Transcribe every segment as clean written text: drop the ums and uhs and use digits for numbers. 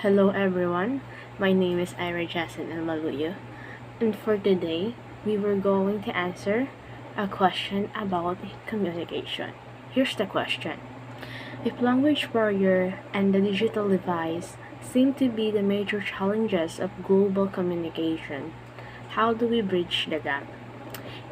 Hello everyone, my name is Ira Jason and Maluyo, and for today, we were going to answer a question about communication. Here's the question. If language barrier and the digital device seem to be the major challenges of global communication, how do we bridge the gap?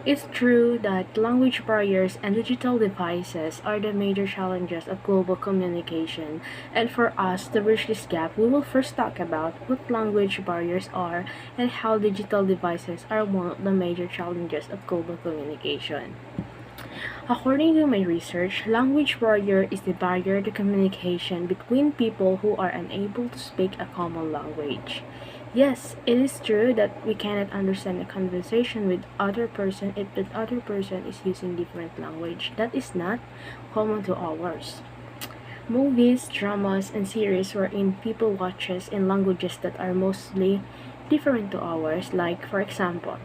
It's true that language barriers and digital devices are the major challenges of global communication, and for us to bridge this gap, we will first talk about what language barriers are and how digital devices are one of the major challenges of global communication. According to my research, language barrier is the barrier to communication between people who are unable to speak a common language. Yes, it is true that we cannot understand a conversation with other person if that other person is using different language that is not common to ours. Movies, dramas, and series wherein people watches in languages that are mostly different to ours, like for example,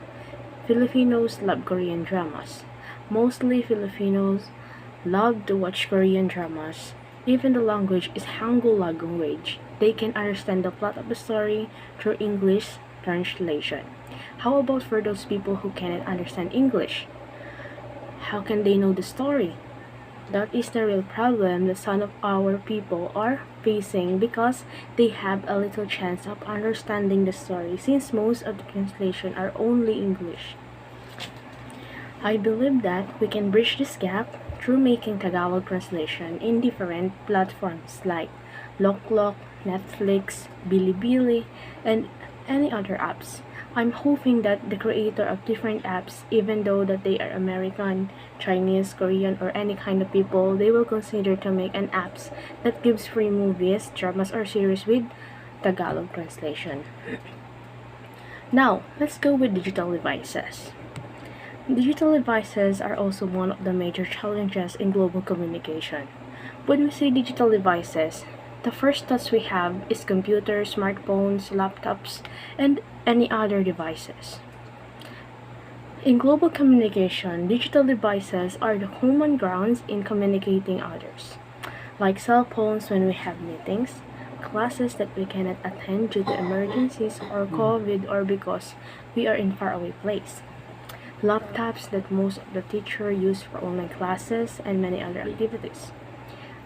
Filipinos love Korean dramas. Mostly Filipinos love to watch Korean dramas. Even the language is Hangul language. They can understand the plot of the story through English translation. How about for those people who cannot understand English? How can they know the story? That is the real problem that some of our people are facing because they have a little chance of understanding the story since most of the translation are only English. I believe that we can bridge this gap through making Tagalog translation in different platforms like Loklok, Netflix, Bilibili, and any other apps. I'm hoping that the creator of different apps, even though that they are American, Chinese, Korean, or any kind of people, they will consider to make an apps that gives free movies, dramas, or series with Tagalog translation. Now, let's go with digital devices. Digital devices are also one of the major challenges in global communication. When we say digital devices, the first thoughts we have is computers, smartphones, laptops, and any other devices. In global communication, digital devices are the common grounds in communicating others, like cell phones when we have meetings, classes that we cannot attend due to emergencies or COVID or because we are in faraway place. Laptops that most of the teacher use for online classes and many other activities.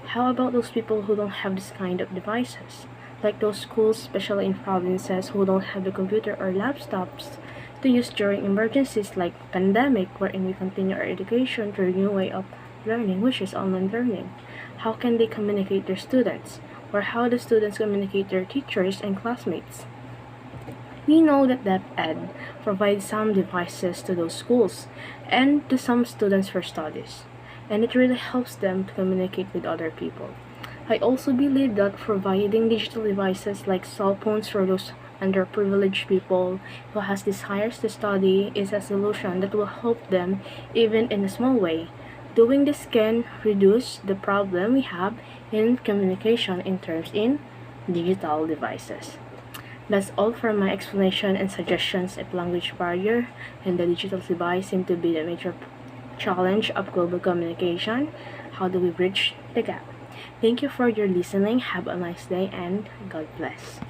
How about those people who don't have this kind of devices? Like those schools, especially in provinces, who don't have the computer or laptops to use during emergencies like pandemic, wherein we continue our education through a new way of learning, which is online learning. How can they communicate their students? Or how do students communicate their teachers and classmates? We know that DepEd provides some devices to those schools and to some students for studies, and it really helps them to communicate with other people. I also believe that providing digital devices like cell phones for those underprivileged people who has desires to study is a solution that will help them even in a small way. Doing this can reduce the problem we have in communication in terms in digital devices. That's all for my explanation and suggestions if language barrier and the digital device seem to be the major challenge of global communication. How do we bridge the gap? Thank you for your listening. Have a nice day and God bless.